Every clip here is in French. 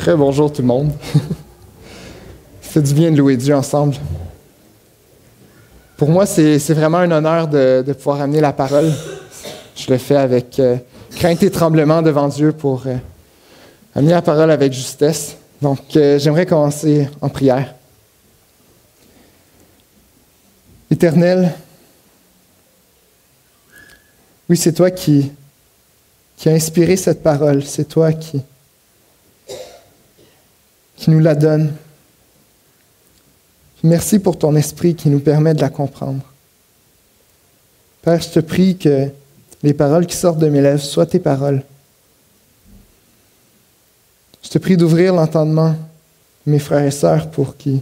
Très bonjour tout le monde. Ça fait du bien de louer Dieu ensemble. Pour moi, c'est vraiment un honneur de pouvoir amener la parole. Je le fais avec crainte et tremblement devant Dieu pour amener la parole avec justesse. Donc, j'aimerais commencer en prière. Éternel, oui, c'est toi qui a inspiré cette parole. C'est toi qui nous la donne. Merci pour ton esprit qui nous permet de la comprendre. Père, je te prie que les paroles qui sortent de mes lèvres soient tes paroles. Je te prie d'ouvrir l'entendement de mes frères et sœurs pour qu'ils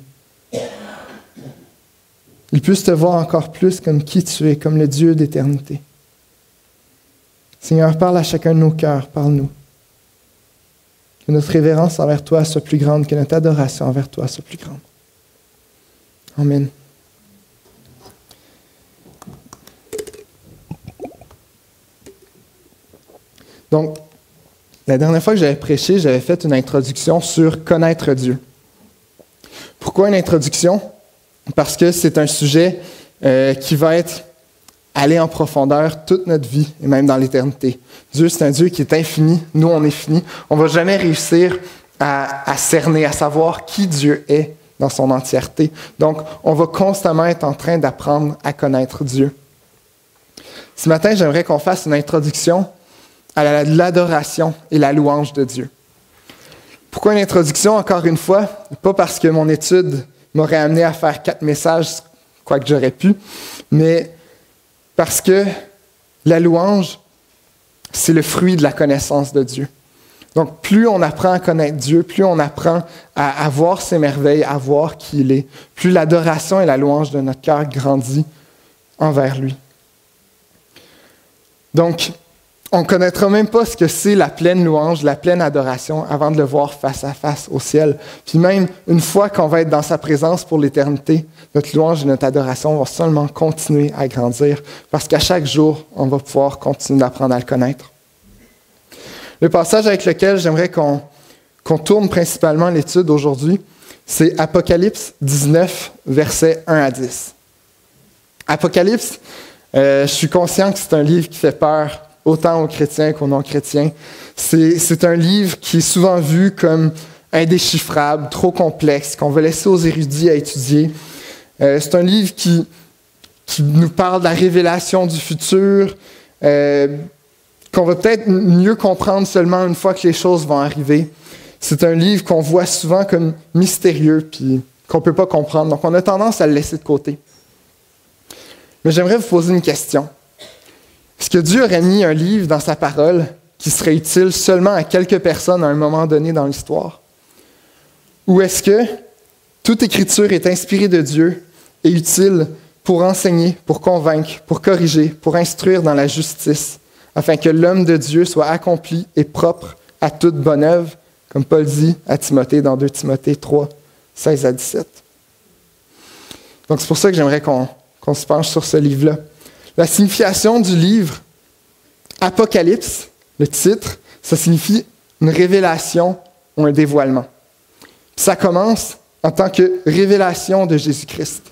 puissent te voir encore plus comme qui tu es, comme le Dieu d'éternité. Seigneur, parle à chacun de nos cœurs, parle-nous. Que notre révérence envers toi soit plus grande, que notre adoration envers toi soit plus grande. Amen. Donc, la dernière fois que j'avais prêché, j'avais fait une introduction sur connaître Dieu. Pourquoi une introduction? Parce que c'est un sujet qui va être aller en profondeur toute notre vie et même dans l'éternité. Dieu, c'est un Dieu qui est infini. Nous, on est fini. On ne va jamais réussir à cerner, à savoir qui Dieu est dans son entièreté. Donc, on va constamment être en train d'apprendre à connaître Dieu. Ce matin, j'aimerais qu'on fasse une introduction à l'adoration et la louange de Dieu. Pourquoi une introduction, encore une fois? Pas parce que mon étude m'aurait amené à faire 4 messages, quoique j'aurais pu, mais parce que la louange, c'est le fruit de la connaissance de Dieu. Donc, plus on apprend à connaître Dieu, plus on apprend à voir ses merveilles, à voir qui il est, plus l'adoration et la louange de notre cœur grandit envers lui. Donc, on ne connaîtra même pas ce que c'est la pleine louange, la pleine adoration avant de le voir face à face au ciel. Puis même une fois qu'on va être dans sa présence pour l'éternité, notre louange et notre adoration vont seulement continuer à grandir parce qu'à chaque jour, on va pouvoir continuer d'apprendre à le connaître. Le passage avec lequel j'aimerais qu'on tourne principalement l'étude aujourd'hui, c'est Apocalypse 19, versets 1 à 10. Apocalypse, je suis conscient que c'est un livre qui fait peur autant aux chrétiens qu'aux non-chrétiens. C'est un livre qui est souvent vu comme indéchiffrable, trop complexe, qu'on va laisser aux érudits à étudier. C'est un livre qui nous parle de la révélation du futur, qu'on va peut-être mieux comprendre seulement une fois que les choses vont arriver. C'est un livre qu'on voit souvent comme mystérieux puis qu'on ne peut pas comprendre. Donc, on a tendance à le laisser de côté. Mais j'aimerais vous poser une question. Est-ce que Dieu aurait mis un livre dans sa parole qui serait utile seulement à quelques personnes à un moment donné dans l'histoire? Ou est-ce que toute écriture est inspirée de Dieu et utile pour enseigner, pour convaincre, pour corriger, pour instruire dans la justice, afin que l'homme de Dieu soit accompli et propre à toute bonne œuvre, comme Paul dit à Timothée dans 2 Timothée 3, 16 à 17. Donc c'est pour ça que j'aimerais qu'on se penche sur ce livre-là. La signification du livre Apocalypse, le titre, ça signifie une révélation ou un dévoilement. Ça commence en tant que révélation de Jésus-Christ.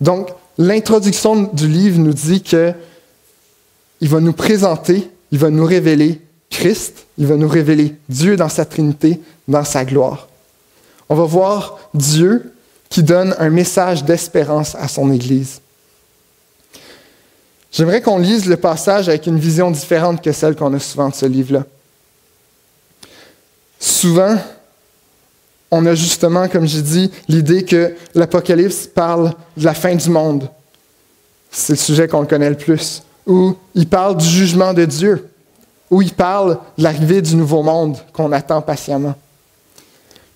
Donc, l'introduction du livre nous dit qu'il va nous présenter, il va nous révéler Christ, il va nous révéler Dieu dans sa Trinité, dans sa gloire. On va voir Dieu qui donne un message d'espérance à son Église. J'aimerais qu'on lise le passage avec une vision différente que celle qu'on a souvent de ce livre-là. Souvent, on a justement, comme j'ai dit, l'idée que l'Apocalypse parle de la fin du monde. C'est le sujet qu'on connaît le plus. Ou il parle du jugement de Dieu. Ou il parle de l'arrivée du nouveau monde qu'on attend patiemment.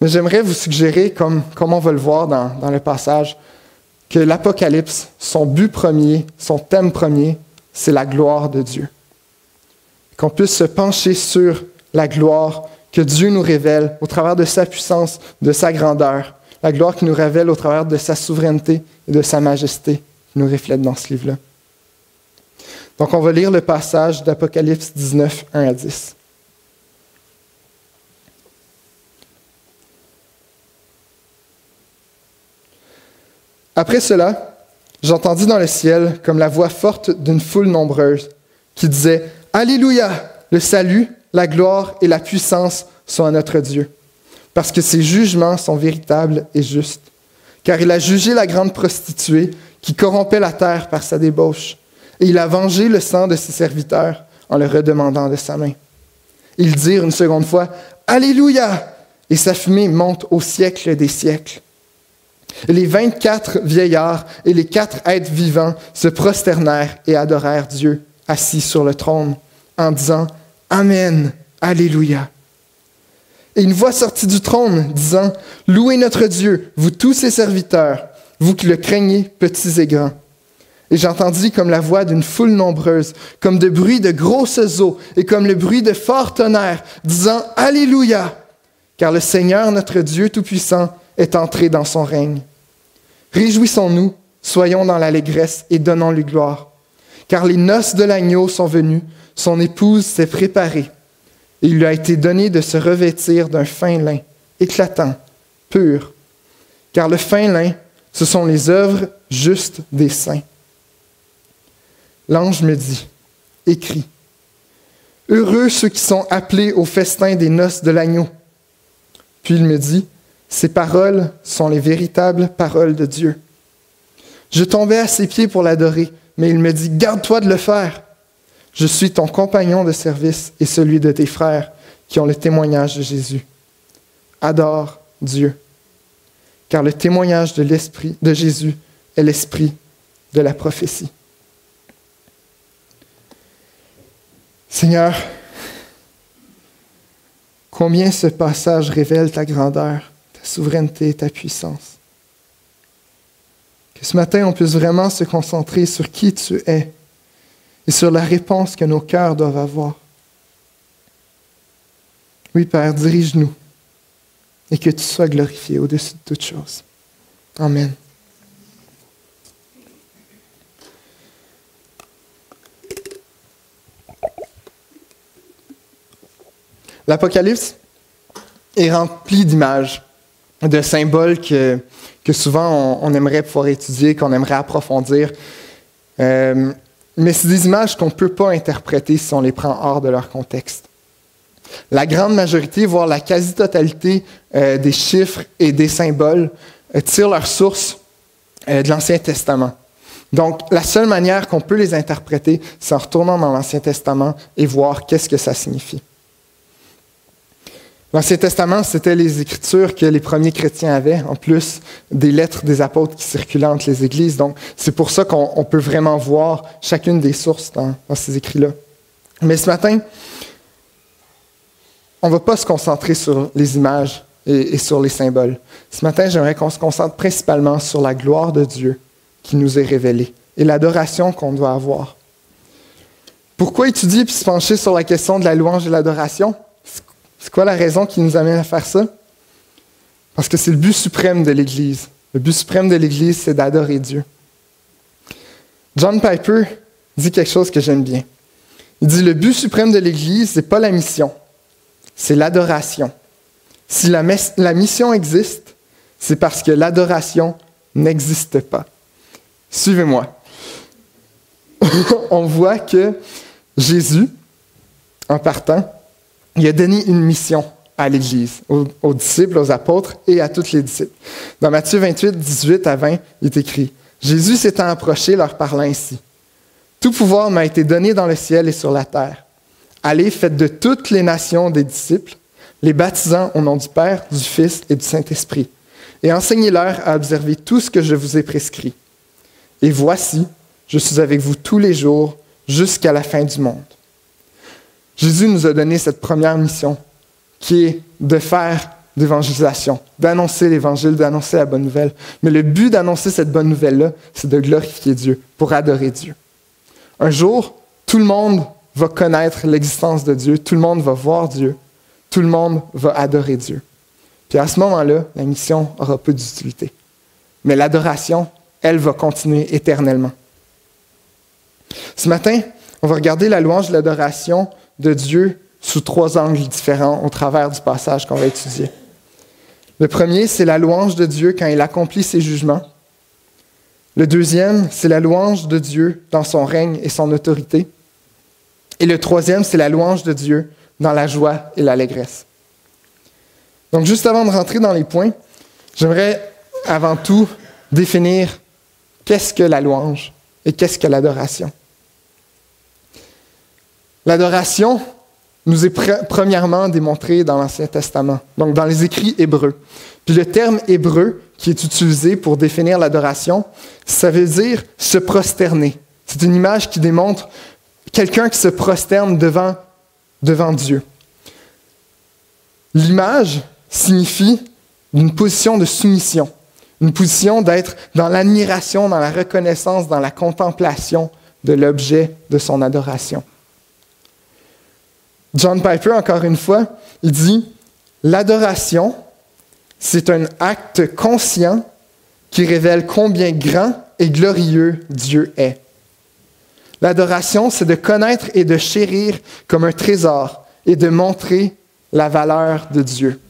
Mais j'aimerais vous suggérer, comme on va le voir dans le passage, que l'Apocalypse, son but premier, son thème premier, c'est la gloire de Dieu. Qu'on puisse se pencher sur la gloire que Dieu nous révèle au travers de sa puissance, de sa grandeur, la gloire qu'il nous révèle au travers de sa souveraineté et de sa majesté qui nous reflète dans ce livre-là. Donc on va lire le passage d'Apocalypse 19, 1 à 10. Après cela, j'entendis dans le ciel comme la voix forte d'une foule nombreuse qui disait « Alléluia! Le salut, la gloire et la puissance sont à notre Dieu, parce que ses jugements sont véritables et justes. Car il a jugé la grande prostituée qui corrompait la terre par sa débauche, et il a vengé le sang de ses serviteurs en le redemandant de sa main. Ils dirent une seconde fois « Alléluia! » Et sa fumée monte au siècle des siècles. Et les 24 vieillards et les 4 êtres vivants se prosternèrent et adorèrent Dieu, assis sur le trône, en disant « Amen, Alléluia ». Et une voix sortit du trône, disant « Louez notre Dieu, vous tous ses serviteurs, vous qui le craignez, petits et grands. » Et j'entendis comme la voix d'une foule nombreuse, comme de bruit de grosses eaux et comme le bruit de forts tonnerres, disant « Alléluia » car le Seigneur, notre Dieu Tout-Puissant, est entré dans son règne. Réjouissons-nous, soyons dans l'allégresse et donnons-lui gloire. Car les noces de l'agneau sont venues, son épouse s'est préparée. Et il lui a été donné de se revêtir d'un fin lin, éclatant, pur. Car le fin lin, ce sont les œuvres justes des saints. L'ange me dit, écris, « Heureux ceux qui sont appelés au festin des noces de l'agneau. » Puis il me dit, ces paroles sont les véritables paroles de Dieu. Je tombais à ses pieds pour l'adorer, mais il me dit, garde-toi de le faire. Je suis ton compagnon de service et celui de tes frères qui ont le témoignage de Jésus. Adore Dieu, car le témoignage de Jésus est l'esprit de la prophétie. Seigneur, combien ce passage révèle ta grandeur, ta souveraineté et ta puissance. Que ce matin, on puisse vraiment se concentrer sur qui tu es et sur la réponse que nos cœurs doivent avoir. Oui, Père, dirige-nous et que tu sois glorifié au-dessus de toutes choses. Amen. L'Apocalypse est rempli d'images, de symboles que souvent on aimerait pouvoir étudier, qu'on aimerait approfondir. Mais c'est des images qu'on ne peut pas interpréter si on les prend hors de leur contexte. La grande majorité, voire la quasi-totalité des chiffres et des symboles tirent leur source de l'Ancien Testament. Donc, la seule manière qu'on peut les interpréter, c'est en retournant dans l'Ancien Testament et voir qu'est-ce que ça signifie. L'Ancien Testament, c'était les écritures que les premiers chrétiens avaient, en plus des lettres des apôtres qui circulaient entre les églises. Donc, c'est pour ça qu'on peut vraiment voir chacune des sources dans ces écrits-là. Mais ce matin, on ne va pas se concentrer sur les images et sur les symboles. Ce matin, j'aimerais qu'on se concentre principalement sur la gloire de Dieu qui nous est révélée et l'adoration qu'on doit avoir. Pourquoi étudier puis se pencher sur la question de la louange et l'adoration? C'est quoi la raison qui nous amène à faire ça? Parce que c'est le but suprême de l'Église. Le but suprême de l'Église, c'est d'adorer Dieu. John Piper dit quelque chose que j'aime bien. Il dit, le but suprême de l'Église, ce n'est pas la mission, c'est l'adoration. Si la mission existe, c'est parce que l'adoration n'existe pas. Suivez-moi. On voit que Jésus, en partant, il a donné une mission à l'Église, aux disciples, aux apôtres et à tous les disciples. Dans Matthieu 28, 18 à 20, il est écrit « Jésus s'étant approché, leur parlant ainsi. Tout pouvoir m'a été donné dans le ciel et sur la terre. Allez, faites de toutes les nations des disciples, les baptisant au nom du Père, du Fils et du Saint-Esprit, et enseignez-leur à observer tout ce que je vous ai prescrit. Et voici, je suis avec vous tous les jours jusqu'à la fin du monde. » Jésus nous a donné cette première mission qui est de faire d'évangélisation, d'annoncer l'Évangile, d'annoncer la bonne nouvelle. Mais le but d'annoncer cette bonne nouvelle-là, c'est de glorifier Dieu, pour adorer Dieu. Un jour, tout le monde va connaître l'existence de Dieu, tout le monde va voir Dieu, tout le monde va adorer Dieu. Puis à ce moment-là, la mission aura peu d'utilité. Mais l'adoration, elle va continuer éternellement. Ce matin, on va regarder la louange de l'adoration de Dieu sous 3 angles différents au travers du passage qu'on va étudier. Le premier, c'est la louange de Dieu quand il accomplit ses jugements. Le deuxième, c'est la louange de Dieu dans son règne et son autorité. Et le troisième, c'est la louange de Dieu dans la joie et l'allégresse. Donc, juste avant de rentrer dans les points, j'aimerais avant tout définir qu'est-ce que la louange et qu'est-ce que l'adoration. L'adoration nous est premièrement démontrée dans l'Ancien Testament, donc dans les écrits hébreux. Puis le terme hébreu qui est utilisé pour définir l'adoration, ça veut dire se prosterner. C'est une image qui démontre quelqu'un qui se prosterne devant Dieu. L'image signifie une position de soumission, une position d'être dans l'admiration, dans la reconnaissance, dans la contemplation de l'objet de son adoration. John Piper, encore une fois, il dit « L'adoration, c'est un acte conscient qui révèle combien grand et glorieux Dieu est. L'adoration, c'est de connaître et de chérir comme un trésor et de montrer la valeur de Dieu. »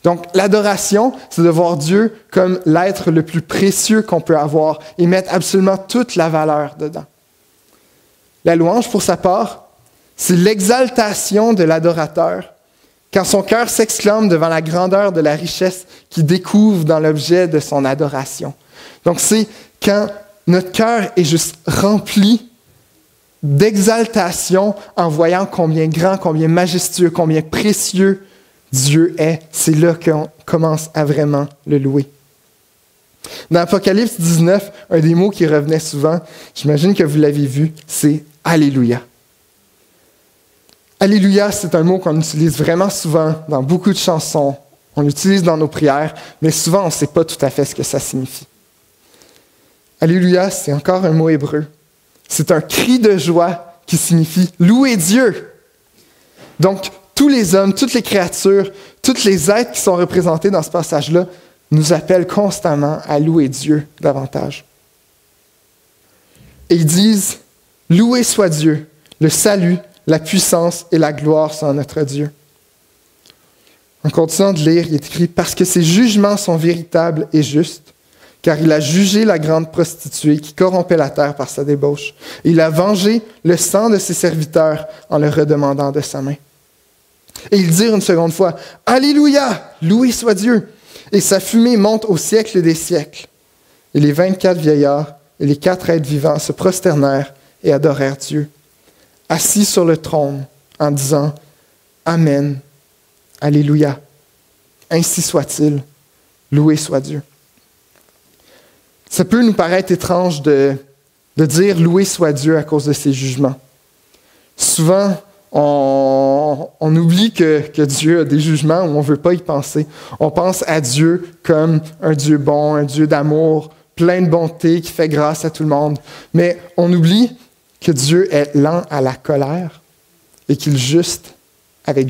Donc, l'adoration, c'est de voir Dieu comme l'être le plus précieux qu'on peut avoir et mettre absolument toute la valeur dedans. La louange, pour sa part, c'est l'exaltation de l'adorateur quand son cœur s'exclame devant la grandeur de la richesse qu'il découvre dans l'objet de son adoration. Donc, c'est quand notre cœur est juste rempli d'exaltation en voyant combien grand, combien majestueux, combien précieux Dieu est. C'est là qu'on commence à vraiment le louer. Dans Apocalypse 19, un des mots qui revenait souvent, j'imagine que vous l'avez vu, c'est « Alléluia ». Alléluia, c'est un mot qu'on utilise vraiment souvent dans beaucoup de chansons. On l'utilise dans nos prières, mais souvent on ne sait pas tout à fait ce que ça signifie. Alléluia, c'est encore un mot hébreu. C'est un cri de joie qui signifie « louer Dieu ». Donc, tous les hommes, toutes les créatures, tous les êtres qui sont représentés dans ce passage-là nous appellent constamment à louer Dieu davantage. Et ils disent « Loué soit Dieu, le salut, la puissance et la gloire sont à notre Dieu. » En continuant de lire, il est écrit « Parce que ses jugements sont véritables et justes, car il a jugé la grande prostituée qui corrompait la terre par sa débauche. Et il a vengé le sang de ses serviteurs en le redemandant de sa main. » Et ils dirent une seconde fois « Alléluia! Loué soit Dieu! » Et sa fumée monte au siècle des siècles. Et les 24 vieillards et les 4 êtres vivants se prosternèrent et adorèrent Dieu, assis sur le trône, en disant « Amen, Alléluia, ainsi soit-il, loué soit Dieu. » Ça peut nous paraître étrange de dire « loué soit Dieu » à cause de ses jugements. Souvent, on oublie que Dieu a des jugements où on ne veut pas y penser. On pense à Dieu comme un Dieu bon, un Dieu d'amour, plein de bonté, qui fait grâce à tout le monde. Mais on oublie que Dieu est lent à la colère et qu'il juge avec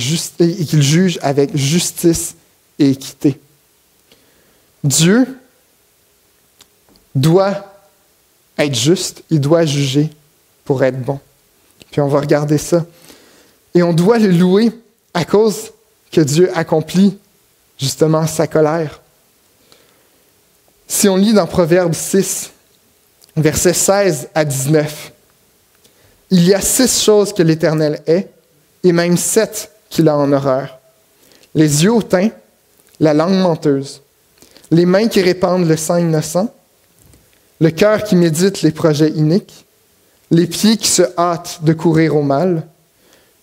justice et équité. Dieu doit être juste, il doit juger pour être bon. Puis on va regarder ça. Et on doit le louer à cause que Dieu accomplit justement sa colère. Si on lit dans Proverbe 6, versets 16 à 19, « Il y a 6 choses que l'Éternel hait, et même 7 qu'il a en horreur. Les yeux hautains, la langue menteuse, les mains qui répandent le sang innocent, le cœur qui médite les projets iniques, les pieds qui se hâtent de courir au mal,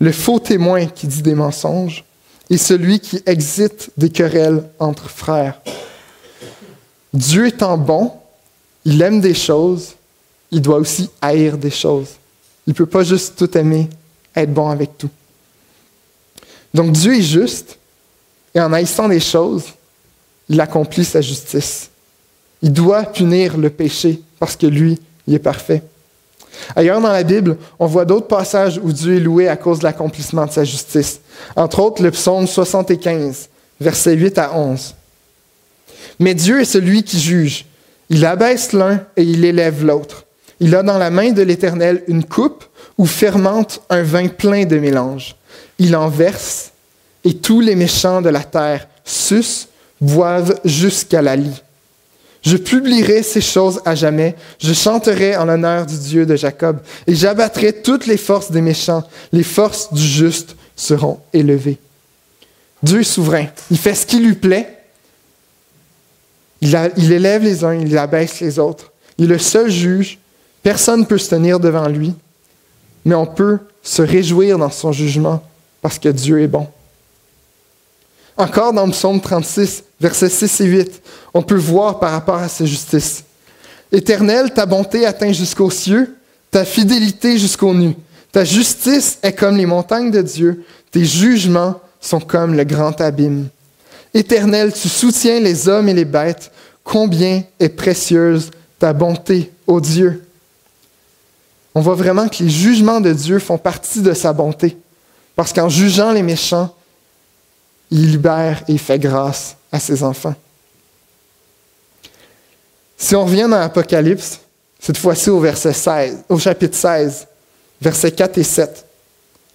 le faux témoin qui dit des mensonges, et celui qui excite des querelles entre frères. » Dieu étant bon, il aime des choses, il doit aussi haïr des choses. Il ne peut pas juste tout aimer, être bon avec tout. Donc Dieu est juste, et en haïssant des choses, il accomplit sa justice. Il doit punir le péché, parce que lui, il est parfait. Ailleurs dans la Bible, on voit d'autres passages où Dieu est loué à cause de l'accomplissement de sa justice. Entre autres, le psaume 75, versets 8 à 11. « Mais Dieu est celui qui juge. Il abaisse l'un et il élève l'autre. Il a dans la main de l'Éternel une coupe où fermente un vin plein de mélange. Il en verse et tous les méchants de la terre sucent, boivent jusqu'à la lie. Je publierai ces choses à jamais. Je chanterai en l'honneur du Dieu de Jacob. Et j'abattrai toutes les forces des méchants. Les forces du juste seront élevées. Dieu est souverain. Il fait ce qui lui plaît. Il élève les uns, il abaisse les autres. Il est le seul juge. Personne ne peut se tenir devant lui. Mais on peut se réjouir dans son jugement parce que Dieu est bon. Encore dans le psaume 36, versets 6 et 8, on peut voir par rapport à sa justice. Éternel, ta bonté atteint jusqu'aux cieux, ta fidélité jusqu'aux nues. Ta justice est comme les montagnes de Dieu, tes jugements sont comme le grand abîme. Éternel, tu soutiens les hommes et les bêtes, combien est précieuse ta bonté, ô Dieu. On voit vraiment que les jugements de Dieu font partie de sa bonté, parce qu'en jugeant les méchants, il libère et il fait grâce à ses enfants. Si on revient dans l'Apocalypse, cette fois-ci au chapitre 16, versets 4 et 7,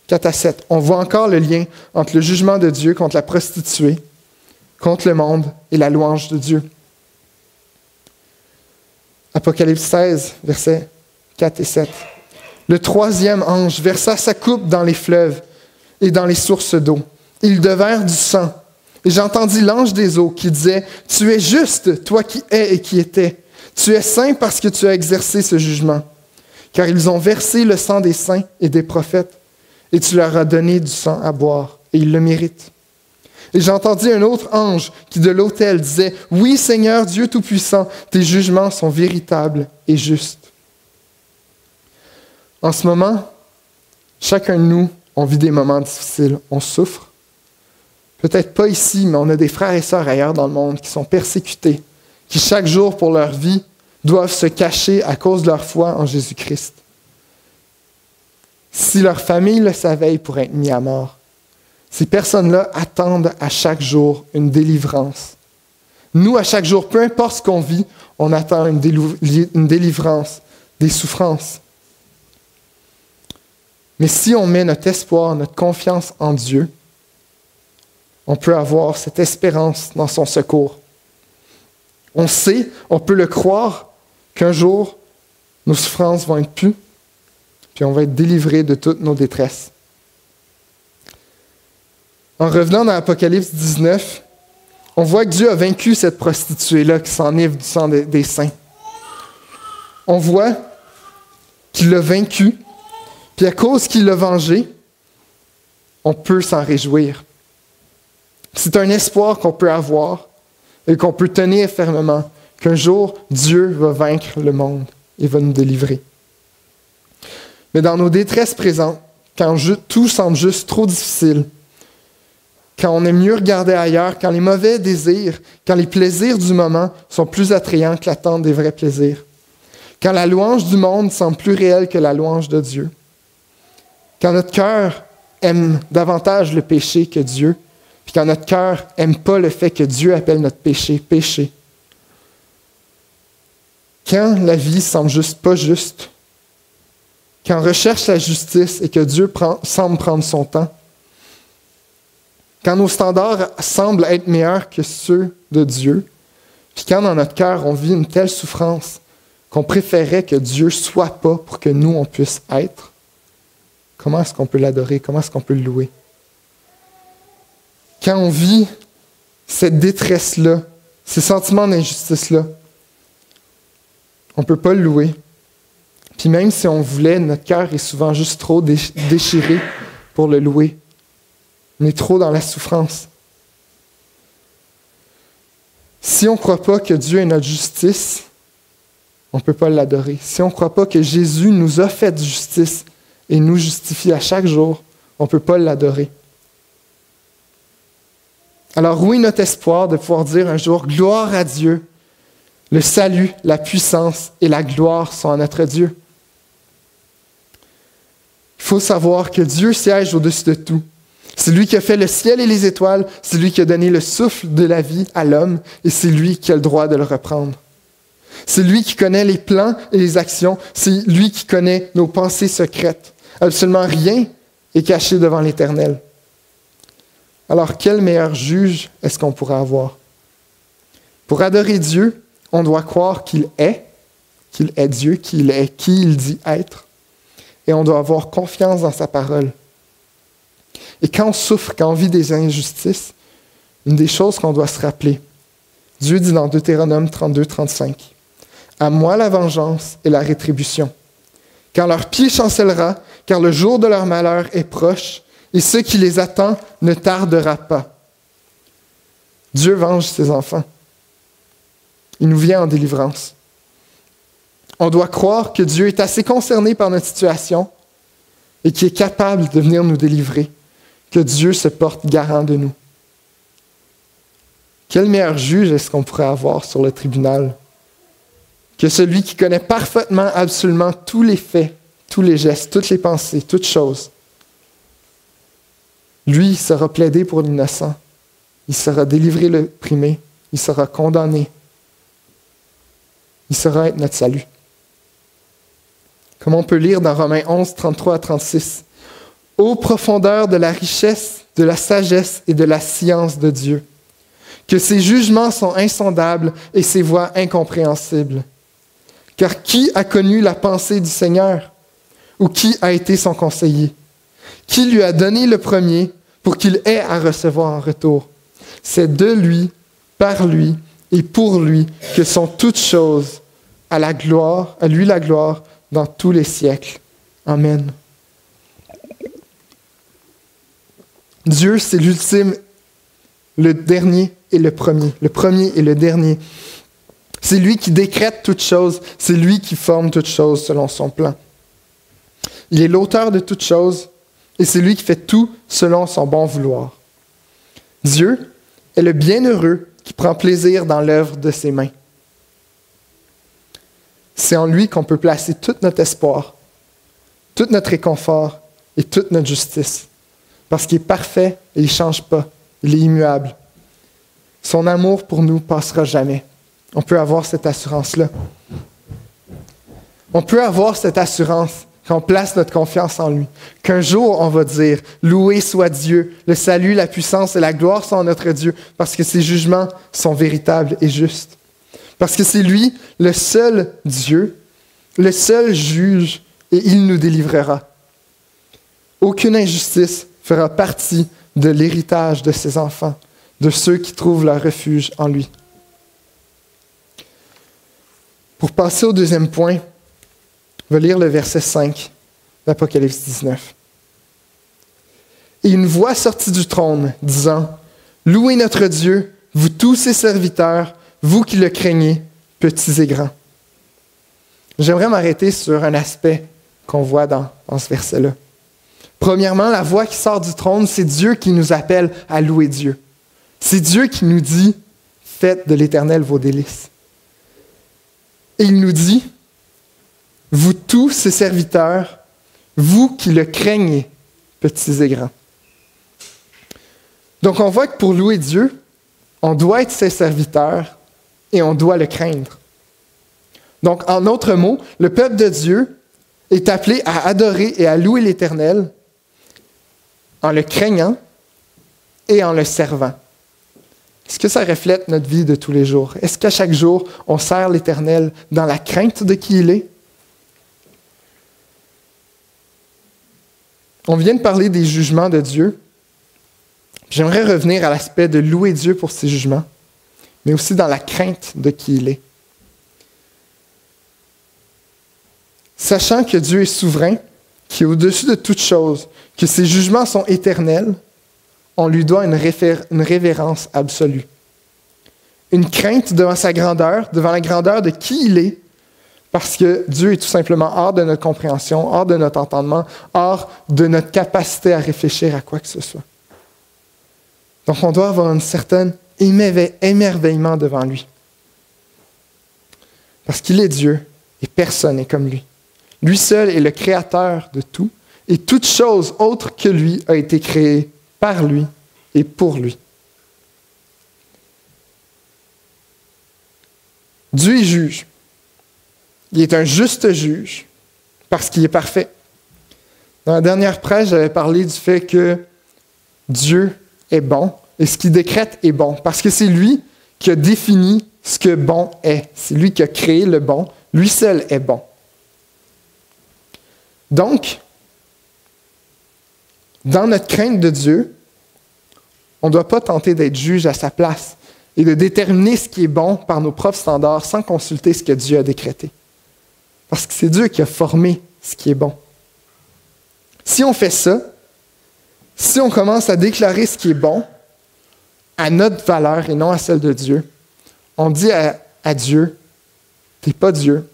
4 à 7, on voit encore le lien entre le jugement de Dieu contre la prostituée, contre le monde et la louange de Dieu. Apocalypse 16, versets 4 et 7. Le troisième ange versa sa coupe dans les fleuves et dans les sources d'eau. Ils devinrent du sang. Et j'entendis l'ange des eaux qui disait, « Tu es juste, toi qui es et qui étais. Tu es saint parce que tu as exercé ce jugement. Car ils ont versé le sang des saints et des prophètes, et tu leur as donné du sang à boire, et ils le méritent. » Et j'entendis un autre ange qui de l'autel disait, « Oui, Seigneur Dieu Tout-Puissant, tes jugements sont véritables et justes. » En ce moment, chacun de nous, on vit des moments difficiles, on souffre. Peut-être pas ici, mais on a des frères et sœurs ailleurs dans le monde qui sont persécutés, qui chaque jour pour leur vie doivent se cacher à cause de leur foi en Jésus-Christ. Si leur famille le savait, ils pourraient être mis à mort. Ces personnes-là attendent à chaque jour une délivrance. Nous, à chaque jour, peu importe ce qu'on vit, on attend une délivrance, des souffrances. Mais si on met notre espoir, notre confiance en Dieu, on peut avoir cette espérance dans son secours. On sait, on peut le croire, qu'un jour, nos souffrances vont être plus, puis on va être délivré de toutes nos détresses. En revenant dans l'Apocalypse 19, on voit que Dieu a vaincu cette prostituée-là qui s'enivre du sang des saints. On voit qu'il l'a vaincu, puis à cause qu'il l'a vengé, on peut s'en réjouir. C'est un espoir qu'on peut avoir et qu'on peut tenir fermement, qu'un jour, Dieu va vaincre le monde et va nous délivrer. Mais dans nos détresses présentes, quand tout semble juste trop difficile, quand on aime mieux regarder ailleurs, quand les mauvais désirs, quand les plaisirs du moment sont plus attrayants que l'attente des vrais plaisirs, quand la louange du monde semble plus réelle que la louange de Dieu, quand notre cœur aime davantage le péché que Dieu, puis quand notre cœur n'aime pas le fait que Dieu appelle notre péché, péché. Quand la vie semble juste pas juste, quand on recherche la justice et que Dieu semble prendre son temps, quand nos standards semblent être meilleurs que ceux de Dieu, puis quand dans notre cœur on vit une telle souffrance qu'on préférait que Dieu ne soit pas pour que nous on puisse être, comment est-ce qu'on peut l'adorer? Comment est-ce qu'on peut le louer? Quand on vit cette détresse-là, ces sentiments d'injustice-là, on ne peut pas le louer. Puis même si on voulait, notre cœur est souvent juste trop déchiré pour le louer. On est trop dans la souffrance. Si on ne croit pas que Dieu est notre justice, on ne peut pas l'adorer. Si on ne croit pas que Jésus nous a fait justice et nous justifie à chaque jour, on ne peut pas l'adorer. Alors oui, notre espoir de pouvoir dire un jour, gloire à Dieu, le salut, la puissance et la gloire sont à notre Dieu. Il faut savoir que Dieu siège au-dessus de tout. C'est lui qui a fait le ciel et les étoiles, c'est lui qui a donné le souffle de la vie à l'homme et c'est lui qui a le droit de le reprendre. C'est lui qui connaît les plans et les actions, c'est lui qui connaît nos pensées secrètes. Absolument rien est caché devant l'Éternel. Alors, quel meilleur juge est-ce qu'on pourrait avoir? Pour adorer Dieu, On doit croire qu'il est Dieu, qu'il est qui il dit être. Et on doit avoir confiance dans sa parole. Et quand on souffre, quand on vit des injustices, une des choses qu'on doit se rappeler, Dieu dit dans Deutéronome 32, 35, « À moi la vengeance et la rétribution. Car leur pied chancellera, car le jour de leur malheur est proche, et ce qui les attend ne tardera pas. » Dieu venge ses enfants. Il nous vient en délivrance. On doit croire que Dieu est assez concerné par notre situation et qu'il est capable de venir nous délivrer, que Dieu se porte garant de nous. Quel meilleur juge est-ce qu'on pourrait avoir sur le tribunal que celui qui connaît parfaitement, absolument tous les faits, tous les gestes, toutes les pensées, toutes choses. Lui, il sera plaidé pour l'innocent. Il sera délivré l'opprimé. Il sera condamné. Il sera être notre salut. Comme on peut lire dans Romains 11, 33 à 36. « Ô profondeur de la richesse, de la sagesse et de la science de Dieu, que ses jugements sont insondables et ses voies incompréhensibles. Car qui a connu la pensée du Seigneur? Ou qui a été son conseiller? Qui lui a donné le premier pour qu'il ait à recevoir en retour? C'est de lui, par lui et pour lui que sont toutes choses, à lui la gloire dans tous les siècles. Amen. » Dieu, c'est l'ultime, le dernier et le premier et le dernier. C'est lui qui décrète toutes choses, c'est lui qui forme toutes choses selon son plan. Il est l'auteur de toutes choses et c'est lui qui fait tout selon son bon vouloir. Dieu est le bienheureux qui prend plaisir dans l'œuvre de ses mains. C'est en lui qu'on peut placer tout notre espoir, tout notre réconfort et toute notre justice. Parce qu'il est parfait et il ne change pas, il est immuable. Son amour pour nous ne passera jamais. On peut avoir cette assurance-là. On peut avoir cette assurance quand on place notre confiance en lui. Qu'un jour, on va dire, « Loué soit Dieu, le salut, la puissance et la gloire sont à notre Dieu, parce que ses jugements sont véritables et justes. » Parce que c'est lui, le seul Dieu, le seul juge, et il nous délivrera. Aucune injustice fera partie de l'héritage de ses enfants, de ceux qui trouvent leur refuge en lui. Pour passer au deuxième point, on va lire le verset 5 d'Apocalypse 19. « Et une voix sortit du trône, disant, « Louez notre Dieu, vous tous ses serviteurs, vous qui le craignez, petits et grands. » J'aimerais m'arrêter sur un aspect qu'on voit dans ce verset-là. Premièrement, la voix qui sort du trône, c'est Dieu qui nous appelle à louer Dieu. C'est Dieu qui nous dit « Faites de l'Éternel vos délices. » Et il nous dit « Vous tous ses serviteurs, vous qui le craignez, petits et grands. » Donc on voit que pour louer Dieu, on doit être ses serviteurs et on doit le craindre. Donc en d'autres mots, le peuple de Dieu est appelé à adorer et à louer l'Éternel en le craignant et en le servant. Est-ce que ça reflète notre vie de tous les jours? Est-ce qu'à chaque jour, on sert l'Éternel dans la crainte de qui il est? On vient de parler des jugements de Dieu. J'aimerais revenir à l'aspect de louer Dieu pour ses jugements, mais aussi dans la crainte de qui il est. Sachant que Dieu est souverain, qui est au-dessus de toutes choses, que ses jugements sont éternels, on lui doit une révérence absolue. Une crainte devant sa grandeur, devant la grandeur de qui il est, parce que Dieu est tout simplement hors de notre compréhension, hors de notre entendement, hors de notre capacité à réfléchir à quoi que ce soit. Donc on doit avoir un certain émerveillement devant lui. Parce qu'il est Dieu et personne n'est comme lui. Lui seul est le créateur de tout, et toute chose autre que lui a été créée par lui et pour lui. Dieu est juge. Il est un juste juge parce qu'il est parfait. Dans la dernière prêche, j'avais parlé du fait que Dieu est bon et ce qu'il décrète est bon parce que c'est lui qui a défini ce que bon est. C'est lui qui a créé le bon. Lui seul est bon. Donc, dans notre crainte de Dieu, on ne doit pas tenter d'être juge à sa place et de déterminer ce qui est bon par nos propres standards sans consulter ce que Dieu a décrété. Parce que c'est Dieu qui a formé ce qui est bon. Si on fait ça, si on commence à déclarer ce qui est bon à notre valeur et non à celle de Dieu, on dit à Dieu, tu n'es pas Dieu,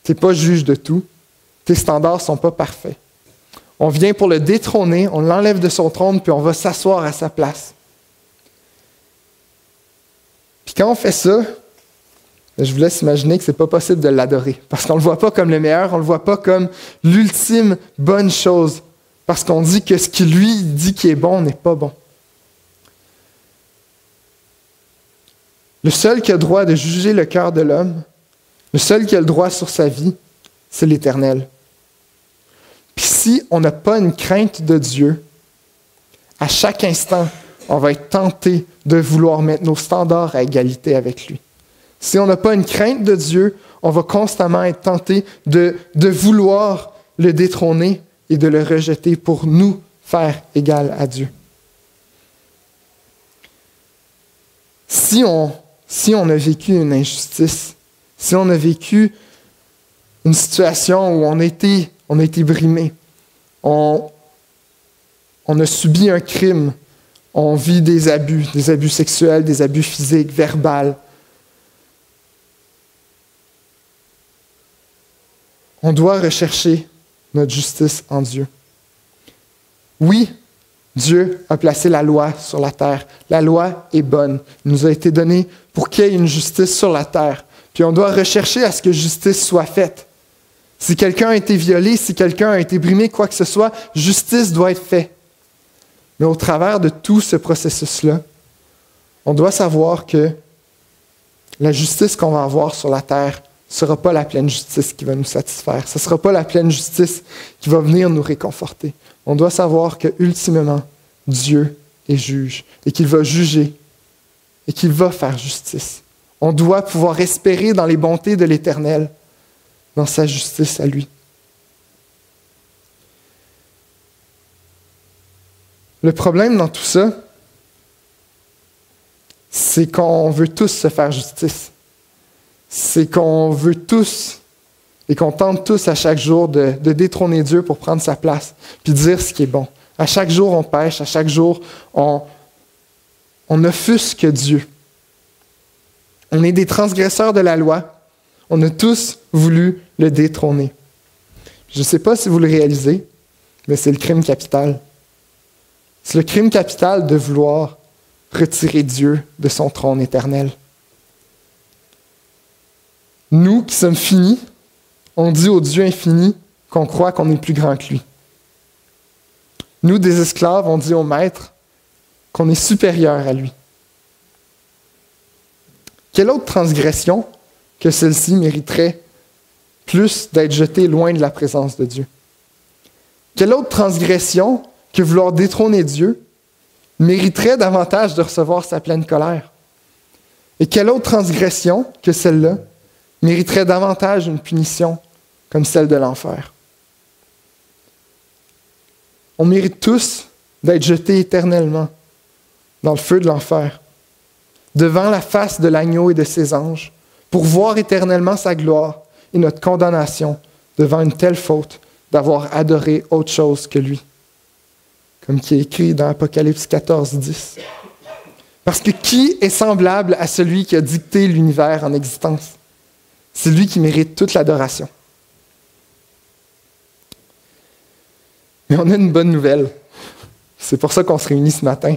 tu n'es pas juge de tout, tes standards ne sont pas parfaits. On vient pour le détrôner, on l'enlève de son trône, puis on va s'asseoir à sa place. Puis quand on fait ça, je vous laisse imaginer que ce n'est pas possible de l'adorer, parce qu'on ne le voit pas comme le meilleur, on ne le voit pas comme l'ultime bonne chose, parce qu'on dit que ce qui lui dit qui est bon n'est pas bon. Le seul qui a le droit de juger le cœur de l'homme, le seul qui a le droit sur sa vie, c'est l'Éternel. Puis si on n'a pas une crainte de Dieu, à chaque instant, on va être tenté de vouloir mettre nos standards à égalité avec lui. Si on n'a pas une crainte de Dieu, on va constamment être tenté de vouloir le détrôner et de le rejeter pour nous faire égal à Dieu. Si on a vécu une injustice, si on a vécu une situation où on a été brimé, on a subi un crime, on vit des abus sexuels, des abus physiques, verbaux. On doit rechercher notre justice en Dieu. Oui, Dieu a placé la loi sur la terre. La loi est bonne. Elle nous a été donnée pour qu'il y ait une justice sur la terre. Puis on doit rechercher à ce que justice soit faite. Si quelqu'un a été violé, si quelqu'un a été brimé, quoi que ce soit, justice doit être faite. Mais au travers de tout ce processus-là, on doit savoir que la justice qu'on va avoir sur la terre ne sera pas la pleine justice qui va nous satisfaire. Ce ne sera pas la pleine justice qui va venir nous réconforter. On doit savoir que, ultimement, Dieu est juge et qu'il va juger et qu'il va faire justice. On doit pouvoir espérer dans les bontés de l'Éternel, dans sa justice à lui. Le problème dans tout ça, c'est qu'on veut tous se faire justice. C'est qu'on veut tous et qu'on tente tous à chaque jour de détrôner Dieu pour prendre sa place, puis dire ce qui est bon. À chaque jour, on pêche, à chaque jour, on offusque Dieu. On est des transgresseurs de la loi. On a tous voulu le détrôner. Je ne sais pas si vous le réalisez, mais c'est le crime capital. C'est le crime capital de vouloir retirer Dieu de son trône éternel. Nous qui sommes finis, on dit au Dieu infini qu'on croit qu'on est plus grand que lui. Nous, des esclaves, on dit au Maître qu'on est supérieur à lui. Quelle autre transgression que celle-ci mériterait plus d'être jetée loin de la présence de Dieu? Quelle autre transgression que vouloir détrôner Dieu mériterait davantage de recevoir sa pleine colère? Et quelle autre transgression que celle-là mériterait davantage une punition comme celle de l'enfer? On mérite tous d'être jetés éternellement dans le feu de l'enfer, devant la face de l'agneau et de ses anges, pour voir éternellement sa gloire et notre condamnation devant une telle faute d'avoir adoré autre chose que lui. Comme qui est écrit dans Apocalypse 14, 10. Parce que qui est semblable à celui qui a dicté l'univers en existence? C'est lui qui mérite toute l'adoration. Mais on a une bonne nouvelle. C'est pour ça qu'on se réunit ce matin.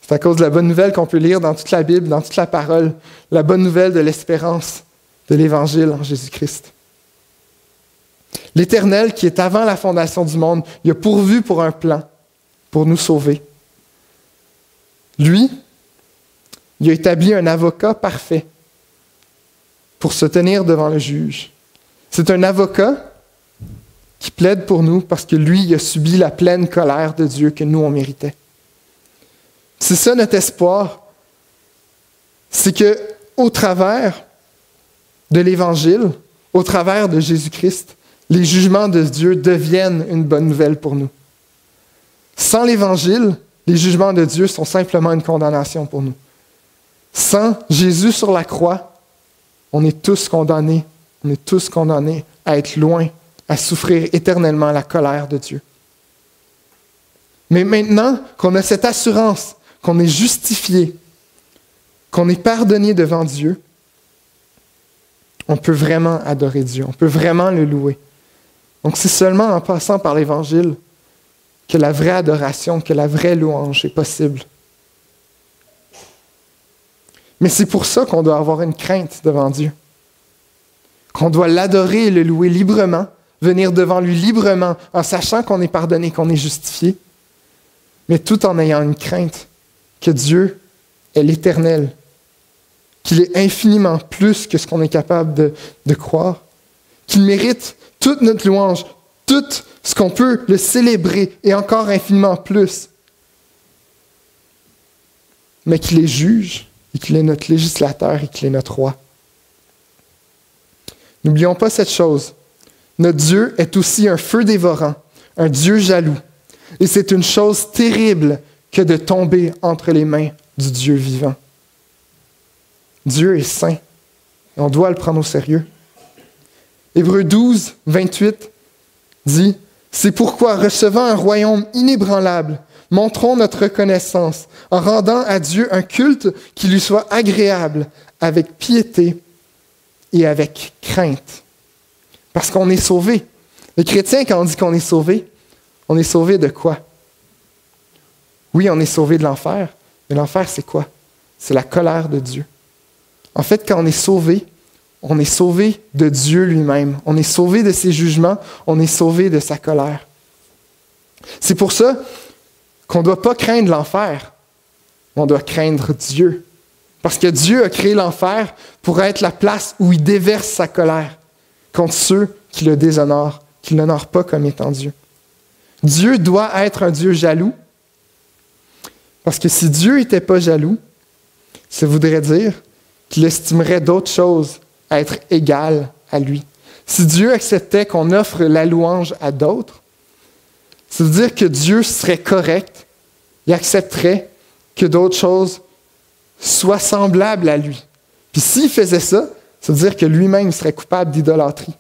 C'est à cause de la bonne nouvelle qu'on peut lire dans toute la Bible, dans toute la parole, la bonne nouvelle de l'espérance de l'Évangile en Jésus-Christ. L'Éternel, qui est avant la fondation du monde, il a pourvu pour un plan, pour nous sauver. Lui, il a établi un avocat parfait pour se tenir devant le juge. C'est un avocat qui plaide pour nous parce que lui, il a subi la pleine colère de Dieu que nous, on méritait. C'est ça notre espoir. C'est que au travers de l'Évangile, au travers de Jésus-Christ, les jugements de Dieu deviennent une bonne nouvelle pour nous. Sans l'Évangile, les jugements de Dieu sont simplement une condamnation pour nous. Sans Jésus sur la croix, on est tous condamnés. On est tous condamnés à être loin, à souffrir éternellement la colère de Dieu. Mais maintenant qu'on a cette assurance, qu'on est justifié, qu'on est pardonné devant Dieu, on peut vraiment adorer Dieu, on peut vraiment le louer. Donc c'est seulement en passant par l'Évangile que la vraie adoration, que la vraie louange est possible. Mais c'est pour ça qu'on doit avoir une crainte devant Dieu. Qu'on doit l'adorer et le louer librement, venir devant lui librement, en sachant qu'on est pardonné, qu'on est justifié, mais tout en ayant une crainte que Dieu est l'Éternel, qu'il est infiniment plus que ce qu'on est capable de croire, qu'il mérite toute notre louange, tout ce qu'on peut le célébrer et encore infiniment plus, mais qu'il est juge et qu'il est notre législateur et qu'il est notre roi. N'oublions pas cette chose. Notre Dieu est aussi un feu dévorant, un Dieu jaloux. Et c'est une chose terrible que de tomber entre les mains du Dieu vivant. Dieu est saint. Et on doit le prendre au sérieux. Hébreux 12, 28 dit « C'est pourquoi, recevant un royaume inébranlable, montrons notre reconnaissance en rendant à Dieu un culte qui lui soit agréable, avec piété et avec crainte. » Parce qu'on est sauvé. Les chrétiens, quand on dit qu'on est sauvé de quoi? Oui, on est sauvé de l'enfer, mais l'enfer, c'est quoi? C'est la colère de Dieu. En fait, quand on est sauvé de Dieu lui-même. On est sauvé de ses jugements, on est sauvé de sa colère. C'est pour ça qu'on ne doit pas craindre l'enfer, on doit craindre Dieu. Parce que Dieu a créé l'enfer pour être la place où il déverse sa colère contre ceux qui le déshonorent, qui ne l'honorent pas comme étant Dieu. Dieu doit être un Dieu jaloux, parce que si Dieu n'était pas jaloux, ça voudrait dire qu'il estimerait d'autres choses à être égales à lui. Si Dieu acceptait qu'on offre la louange à d'autres, ça veut dire que Dieu serait correct, il accepterait que d'autres choses soient semblables à lui. Puis s'il faisait ça, ça veut dire que lui-même serait coupable d'idolâtrie.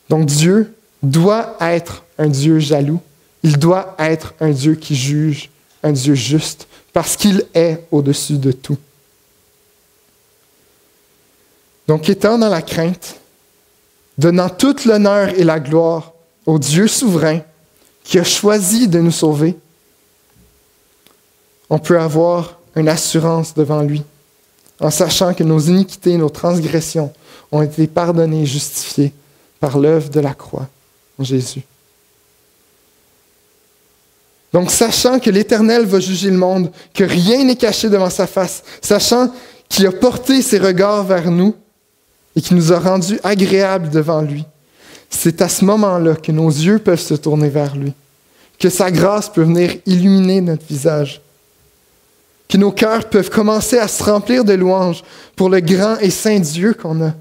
Donc Dieu doit être un Dieu jaloux. Il doit être un Dieu qui juge, un Dieu juste, parce qu'il est au-dessus de tout. Donc étant dans la crainte, donnant toute l'honneur et la gloire au Dieu souverain qui a choisi de nous sauver, on peut avoir une assurance devant lui, en sachant que nos iniquités, nos transgressions ont été pardonnées et justifiées par l'œuvre de la croix en Jésus. Donc, sachant que l'Éternel va juger le monde, que rien n'est caché devant sa face, sachant qu'il a porté ses regards vers nous et qu'il nous a rendus agréables devant lui, c'est à ce moment-là que nos yeux peuvent se tourner vers lui, que sa grâce peut venir illuminer notre visage, que nos cœurs peuvent commencer à se remplir de louanges pour le grand et saint Dieu qu'on a.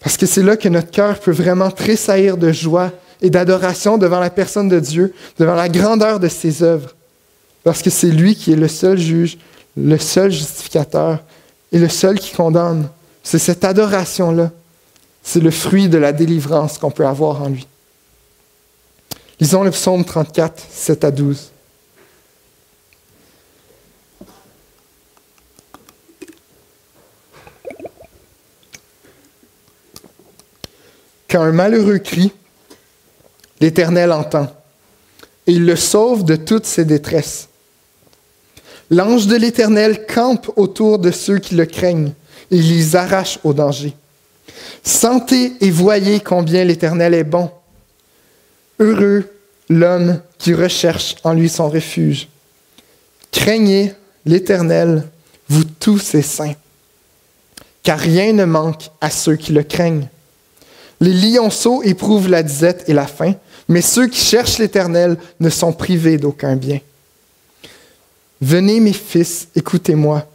Parce que c'est là que notre cœur peut vraiment tressaillir de joie et d'adoration devant la personne de Dieu, devant la grandeur de ses œuvres. Parce que c'est lui qui est le seul juge, le seul justificateur et le seul qui condamne. C'est cette adoration-là. C'est le fruit de la délivrance qu'on peut avoir en lui. Lisons le psaume 34, 7 à 12. Quand un malheureux crie, l'Éternel entend, et il le sauve de toutes ses détresses. L'ange de l'Éternel campe autour de ceux qui le craignent, et il les arrache au danger. Sentez et voyez combien l'Éternel est bon. Heureux l'homme qui recherche en lui son refuge. Craignez l'Éternel, vous tous ses saints, car rien ne manque à ceux qui le craignent. Les lionceaux éprouvent la disette et la faim, mais ceux qui cherchent l'Éternel ne sont privés d'aucun bien. Venez mes fils, écoutez-moi.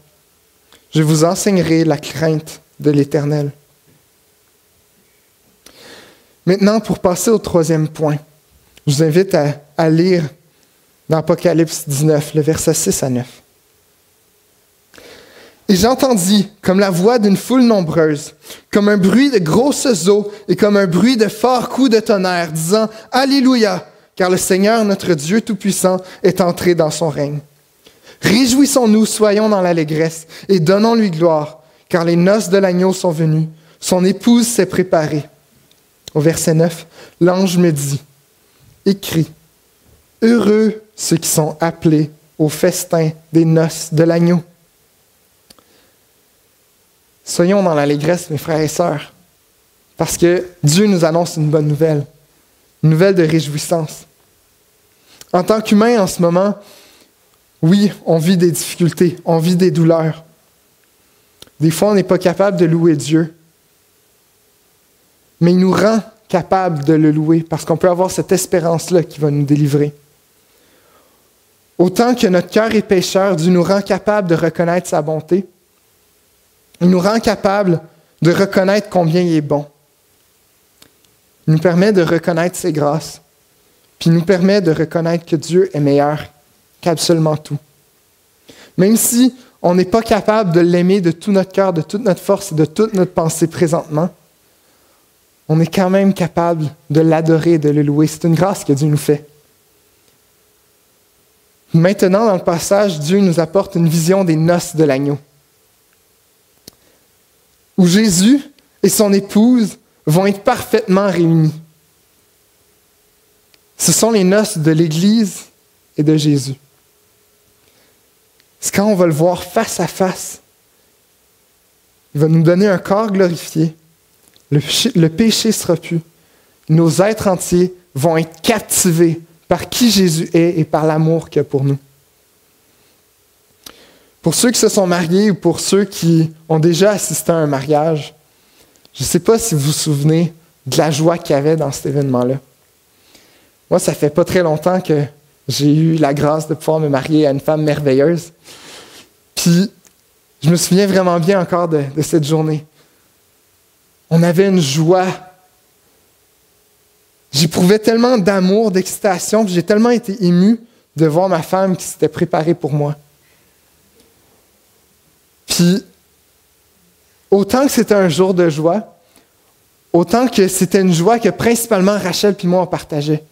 Je vous enseignerai la crainte de l'Éternel. Maintenant, pour passer au troisième point, je vous invite à lire dans Apocalypse 19, le verset 6 à 9. « Et j'entendis comme la voix d'une foule nombreuse, comme un bruit de grosses eaux et comme un bruit de forts coups de tonnerre, disant « Alléluia, car le Seigneur, notre Dieu Tout-Puissant, est entré dans son règne. Réjouissons-nous, soyons dans l'allégresse et donnons-lui gloire, car les noces de l'agneau sont venues, son épouse s'est préparée. » Au verset 9, l'ange me dit « Écris, heureux ceux qui sont appelés au festin des noces de l'agneau. » Soyons dans l'allégresse, mes frères et sœurs, parce que Dieu nous annonce une bonne nouvelle de réjouissance. En tant qu'humain, en ce moment, oui, on vit des difficultés, on vit des douleurs. Des fois, on n'est pas capable de louer Dieu, mais il nous rend capables de le louer parce qu'on peut avoir cette espérance-là qui va nous délivrer. Autant que notre cœur est pécheur, Dieu nous rend capable de reconnaître sa bonté. Il nous rend capable de reconnaître combien il est bon. Il nous permet de reconnaître ses grâces, puis il nous permet de reconnaître que Dieu est meilleur qu'absolument tout. Même si on n'est pas capable de l'aimer de tout notre cœur, de toute notre force et de toute notre pensée présentement, on est quand même capable de l'adorer et de le louer. C'est une grâce que Dieu nous fait. Maintenant, dans le passage, Dieu nous apporte une vision des noces de l'agneau, où Jésus et son épouse vont être parfaitement réunis. Ce sont les noces de l'Église et de Jésus. C'est quand on va le voir face à face. Il va nous donner un corps glorifié. Le péché sera pu. Nos êtres entiers vont être captivés par qui Jésus est et par l'amour qu'il a pour nous. Pour ceux qui se sont mariés ou pour ceux qui ont déjà assisté à un mariage, je ne sais pas si vous vous souvenez de la joie qu'il y avait dans cet événement-là. Moi, ça fait pas très longtemps que j'ai eu la grâce de pouvoir me marier à une femme merveilleuse. Puis, je me souviens vraiment bien encore de cette journée. On avait une joie. J'éprouvais tellement d'amour, d'excitation, puis j'ai tellement été ému de voir ma femme qui s'était préparée pour moi. Puis, autant que c'était un jour de joie, autant que c'était une joie que principalement Rachel puis moi on partageait.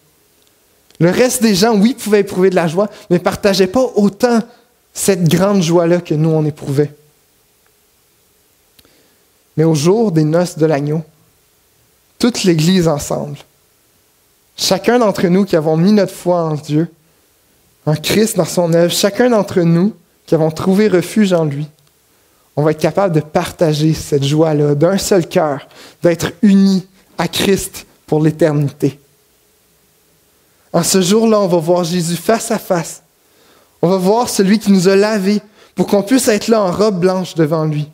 Le reste des gens, oui, pouvaient éprouver de la joie, mais ne partageaient pas autant cette grande joie-là que nous, on éprouvait. Mais au jour des noces de l'agneau, toute l'Église ensemble, chacun d'entre nous qui avons mis notre foi en Dieu, en Christ, dans son œuvre, chacun d'entre nous qui avons trouvé refuge en lui, on va être capable de partager cette joie-là d'un seul cœur, d'être unis à Christ pour l'éternité. En ce jour-là, on va voir Jésus face à face. On va voir celui qui nous a lavés pour qu'on puisse être là en robe blanche devant lui.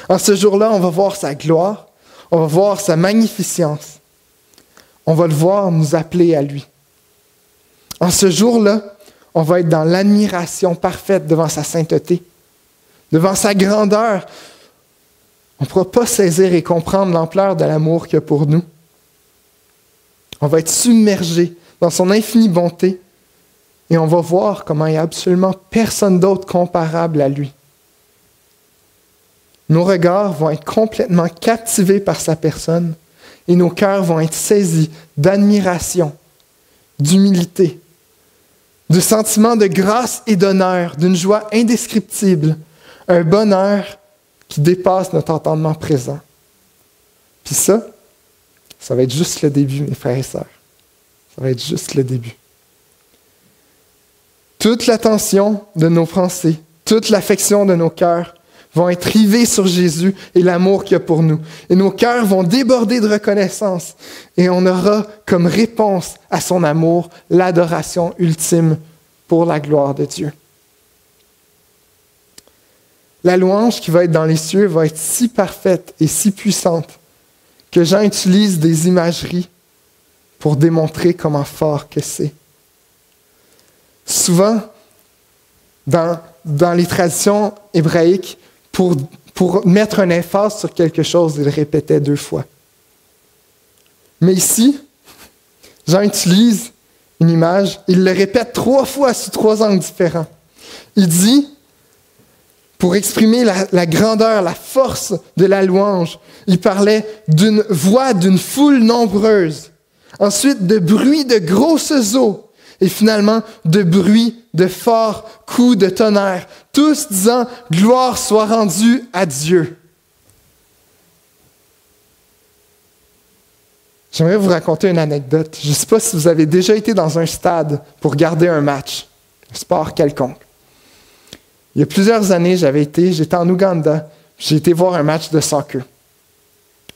En ce jour-là, on va voir sa gloire, on va voir sa magnificence. On va le voir nous appeler à lui. En ce jour-là, on va être dans l'admiration parfaite devant sa sainteté, devant sa grandeur. On ne pourra pas saisir et comprendre l'ampleur de l'amour qu'il y a pour nous. On va être submergé dans son infinie bonté et on va voir comment il n'y a absolument personne d'autre comparable à lui. Nos regards vont être complètement captivés par sa personne et nos cœurs vont être saisis d'admiration, d'humilité, de sentiments de grâce et d'honneur, d'une joie indescriptible, un bonheur qui dépasse notre entendement présent. Puis ça va être juste le début, mes frères et sœurs. Ça va être juste le début. Toute l'attention de nos pensées, toute l'affection de nos cœurs vont être rivés sur Jésus et l'amour qu'il y a pour nous. Et nos cœurs vont déborder de reconnaissance. Et on aura comme réponse à son amour l'adoration ultime pour la gloire de Dieu. La louange qui va être dans les cieux va être si parfaite et si puissante que Jean utilise des imageries pour démontrer comment fort que c'est. Souvent, dans les traditions hébraïques, pour mettre un emphase sur quelque chose, il le répétait 2 fois. Mais ici, Jean utilise une image, il le répète 3 fois sous 3 angles différents. Il dit, pour exprimer la grandeur, la force de la louange, il parlait d'une voix d'une foule nombreuse, ensuite de bruit de grosses eaux, et finalement de bruit de forts coups de tonnerre, tous disant « Gloire soit rendue à Dieu ». J'aimerais vous raconter une anecdote. Je ne sais pas si vous avez déjà été dans un stade pour regarder un match, un sport quelconque. Il y a plusieurs années, j'étais en Ouganda, j'ai été voir un match de soccer.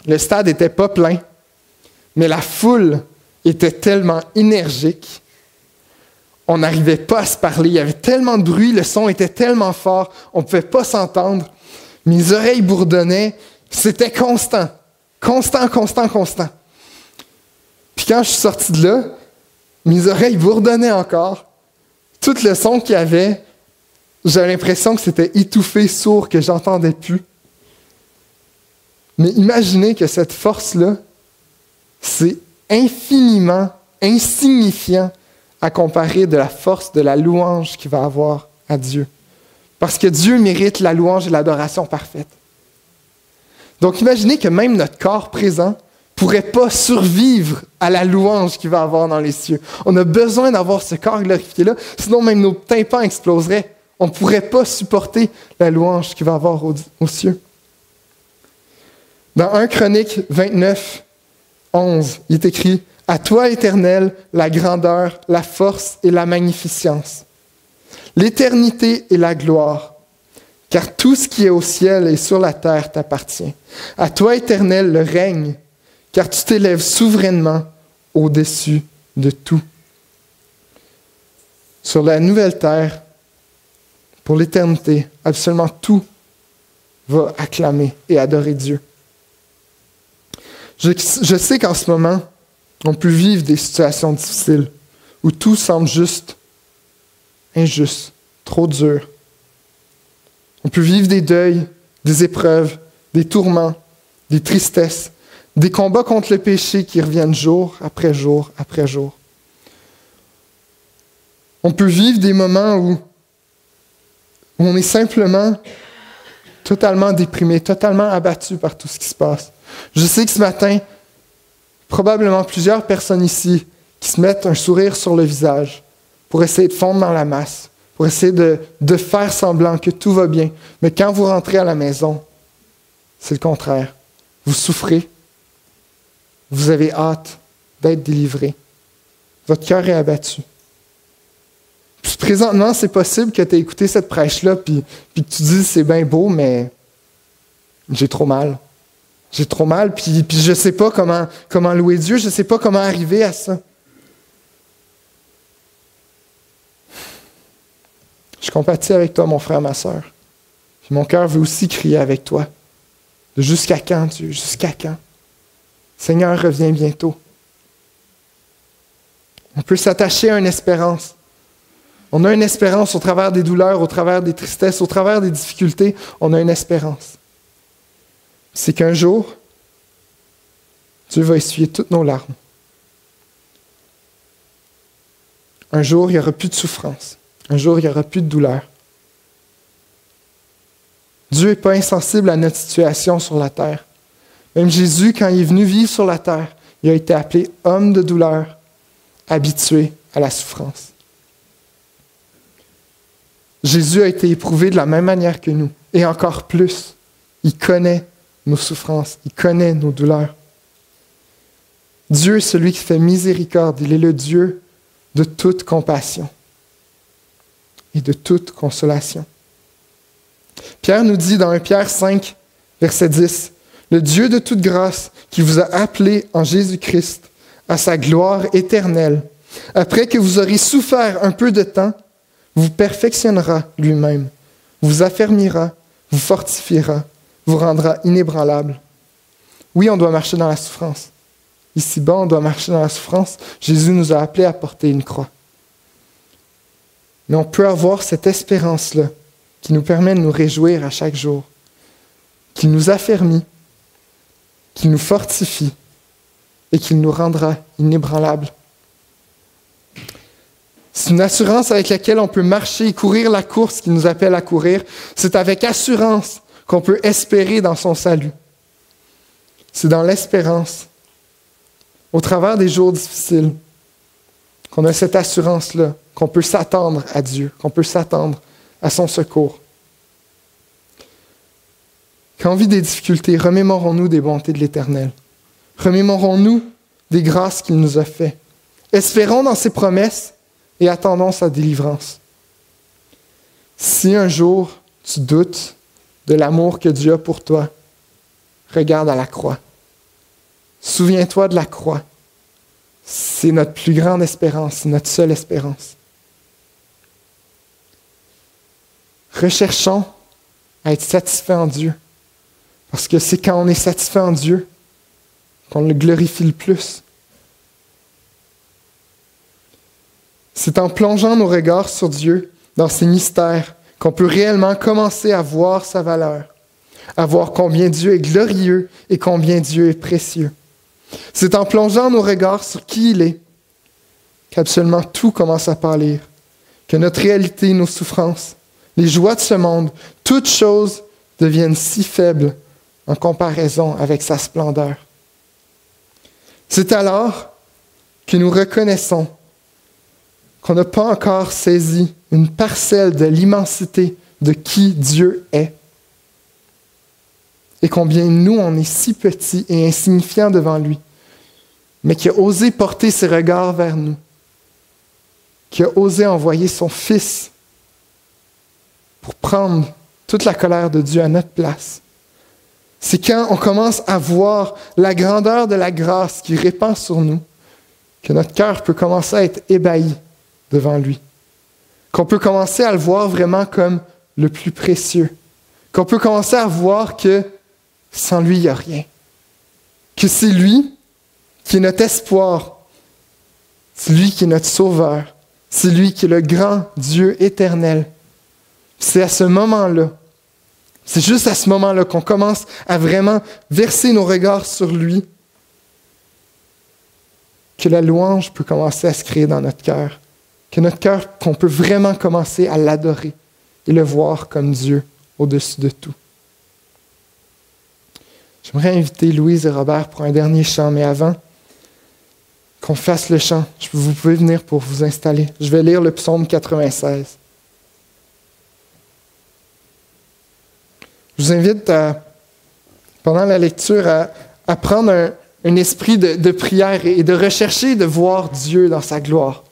Le stade n'était pas plein, mais la foule était tellement énergique, on n'arrivait pas à se parler, il y avait tellement de bruit, le son était tellement fort, on ne pouvait pas s'entendre. Mes oreilles bourdonnaient, c'était constant. Constant. Puis quand je suis sorti de là, mes oreilles bourdonnaient encore. Tout le son qu'il y avait, j'avais l'impression que c'était étouffé, sourd, que j'entendais plus. Mais imaginez que cette force-là, c'est infiniment insignifiant à comparer de la force de la louange qu'il va avoir à Dieu. Parce que Dieu mérite la louange et l'adoration parfaite. Donc imaginez que même notre corps présent ne pourrait pas survivre à la louange qu'il va avoir dans les cieux. On a besoin d'avoir ce corps glorifié-là, sinon même nos tympans exploseraient. On ne pourrait pas supporter la louange qu'il va avoir aux cieux. Dans 1 Chroniques 29, 11, il est écrit « À toi, Éternel, la grandeur, la force et la magnificence, l'éternité et la gloire, car tout ce qui est au ciel et sur la terre t'appartient. À toi, Éternel, le règne, car tu t'élèves souverainement au-dessus de tout. » Sur la nouvelle terre, pour l'éternité, absolument tout va acclamer et adorer Dieu. Je sais qu'en ce moment, on peut vivre des situations difficiles où tout semble juste, injuste, trop dur. On peut vivre des deuils, des épreuves, des tourments, des tristesses, des combats contre le péché qui reviennent jour après jour après jour. On peut vivre des moments où on est simplement totalement déprimé, totalement abattu par tout ce qui se passe. Je sais que ce matin, probablement plusieurs personnes ici qui se mettent un sourire sur le visage pour essayer de fondre dans la masse, pour essayer de faire semblant que tout va bien. Mais quand vous rentrez à la maison, c'est le contraire. Vous souffrez. Vous avez hâte d'être délivré. Votre cœur est abattu. Puis présentement, c'est possible que tu aies écouté cette prêche-là puis que tu dises c'est bien beau, mais j'ai trop mal. J'ai trop mal, puis je ne sais pas comment louer Dieu, je ne sais pas comment arriver à ça. Je compatis avec toi, mon frère, ma sœur. Puis mon cœur veut aussi crier avec toi. De jusqu'à quand, Dieu? Jusqu'à quand? Seigneur, reviens bientôt. On peut s'attacher à une espérance. On a une espérance au travers des douleurs, au travers des tristesses, au travers des difficultés. On a une espérance. C'est qu'un jour, Dieu va essuyer toutes nos larmes. Un jour, il n'y aura plus de souffrance. Un jour, il n'y aura plus de douleur. Dieu n'est pas insensible à notre situation sur la terre. Même Jésus, quand il est venu vivre sur la terre, il a été appelé homme de douleur, habitué à la souffrance. Jésus a été éprouvé de la même manière que nous, et encore plus. Il connaît nos souffrances, il connaît nos douleurs. Dieu est celui qui fait miséricorde, il est le Dieu de toute compassion et de toute consolation. Pierre nous dit dans 1 Pierre 5, verset 10, « Le Dieu de toute grâce qui vous a appelés en Jésus-Christ à sa gloire éternelle, après que vous aurez souffert un peu de temps, vous perfectionnera lui-même, vous affermira, vous fortifiera, vous rendra inébranlable. » Oui, on doit marcher dans la souffrance. Ici-bas, on doit marcher dans la souffrance. Jésus nous a appelés à porter une croix. Mais on peut avoir cette espérance-là qui nous permet de nous réjouir à chaque jour, qui nous affermit, qui nous fortifie et qui nous rendra inébranlables. C'est une assurance avec laquelle on peut marcher et courir la course qui nous appelle à courir. C'est avec assurance qu'on peut espérer dans son salut. C'est dans l'espérance, au travers des jours difficiles, qu'on a cette assurance-là, qu'on peut s'attendre à Dieu, qu'on peut s'attendre à son secours. Quand on vit des difficultés, remémorons-nous des bontés de l'Éternel. Remémorons-nous des grâces qu'il nous a faites. Espérons dans ses promesses et attendons sa délivrance. Si un jour tu doutes de l'amour que Dieu a pour toi, regarde à la croix. Souviens-toi de la croix. C'est notre plus grande espérance, c'est notre seule espérance. Recherchons à être satisfaits en Dieu. Parce que c'est quand on est satisfait en Dieu qu'on le glorifie le plus. C'est en plongeant nos regards sur Dieu, dans ses mystères, qu'on peut réellement commencer à voir sa valeur, à voir combien Dieu est glorieux et combien Dieu est précieux. C'est en plongeant nos regards sur qui il est qu'absolument tout commence à pâlir, que notre réalité, nos souffrances, les joies de ce monde, toutes choses deviennent si faibles en comparaison avec sa splendeur. C'est alors que nous reconnaissons qu'on n'a pas encore saisi une parcelle de l'immensité de qui Dieu est et combien nous, on est si petits et insignifiants devant lui, mais qui a osé porter ses regards vers nous, qui a osé envoyer son Fils pour prendre toute la colère de Dieu à notre place. C'est quand on commence à voir la grandeur de la grâce qu'il répand sur nous que notre cœur peut commencer à être ébahi devant lui. Qu'on peut commencer à le voir vraiment comme le plus précieux. Qu'on peut commencer à voir que sans lui, il n'y a rien. Que c'est lui qui est notre espoir. C'est lui qui est notre sauveur. C'est lui qui est le grand Dieu éternel. C'est à ce moment-là, c'est juste à ce moment-là qu'on commence à vraiment verser nos regards sur lui, que la louange peut commencer à se créer dans notre cœur. Qu'on peut vraiment commencer à l'adorer et le voir comme Dieu au-dessus de tout. J'aimerais inviter Louise et Robert pour un dernier chant, mais avant qu'on fasse le chant, vous pouvez venir pour vous installer. Je vais lire le psaume 96. Je vous invite, pendant la lecture, à prendre un esprit de prière et de rechercher de voir Dieu dans sa gloire.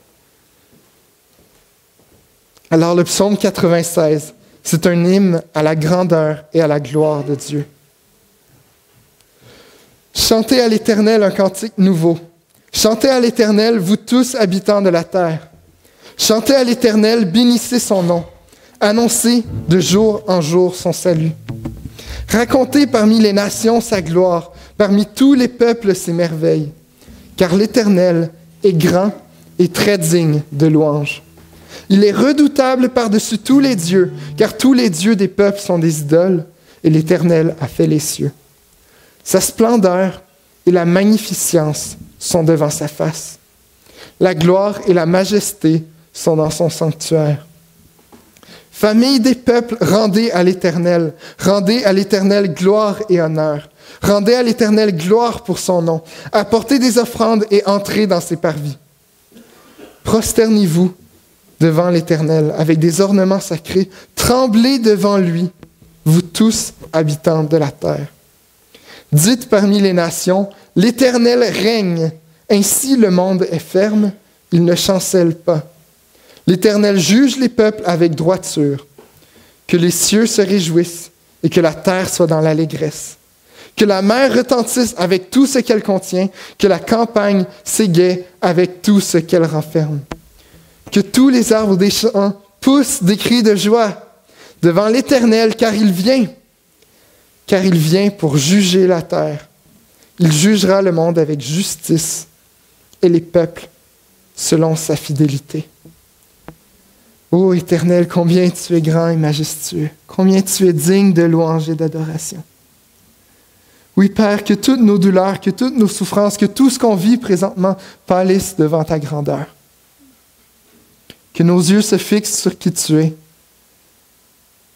Alors, le psaume 96, c'est un hymne à la grandeur et à la gloire de Dieu. Chantez à l'Éternel un cantique nouveau. Chantez à l'Éternel, vous tous habitants de la terre. Chantez à l'Éternel, bénissez son nom. Annoncez de jour en jour son salut. Racontez parmi les nations sa gloire, parmi tous les peuples ses merveilles. Car l'Éternel est grand et très digne de louange. Il est redoutable par-dessus tous les dieux, car tous les dieux des peuples sont des idoles, et l'Éternel a fait les cieux. Sa splendeur et la magnificence sont devant sa face. La gloire et la majesté sont dans son sanctuaire. Famille des peuples, rendez à l'Éternel gloire et honneur. Rendez à l'Éternel gloire pour son nom. Apportez des offrandes et entrez dans ses parvis. Prosternez-vous devant l'Éternel avec des ornements sacrés. Tremblez devant lui, vous tous habitants de la terre. Dites parmi les nations, l'Éternel règne. Ainsi le monde est ferme, il ne chancelle pas. L'Éternel juge les peuples avec droiture. Que les cieux se réjouissent et que la terre soit dans l'allégresse. Que la mer retentisse avec tout ce qu'elle contient, que la campagne s'égaie avec tout ce qu'elle renferme. Que tous les arbres des champs poussent des cris de joie devant l'Éternel, car il vient pour juger la terre. Il jugera le monde avec justice et les peuples selon sa fidélité. Ô Éternel, combien tu es grand et majestueux, combien tu es digne de louange et d'adoration. Oui, Père, que toutes nos douleurs, que toutes nos souffrances, que tout ce qu'on vit présentement pâlisse devant ta grandeur. Que nos yeux se fixent sur qui tu es.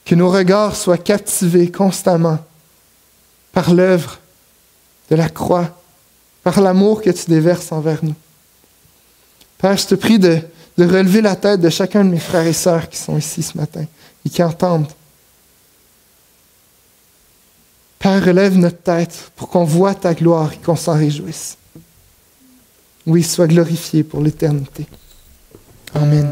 Que nos regards soient captivés constamment par l'œuvre de la croix, par l'amour que tu déverses envers nous. Père, je te prie de relever la tête de chacun de mes frères et sœurs qui sont ici ce matin et qui entendent. Père, relève notre tête pour qu'on voie ta gloire et qu'on s'en réjouisse. Oui, sois glorifié pour l'éternité. Amen.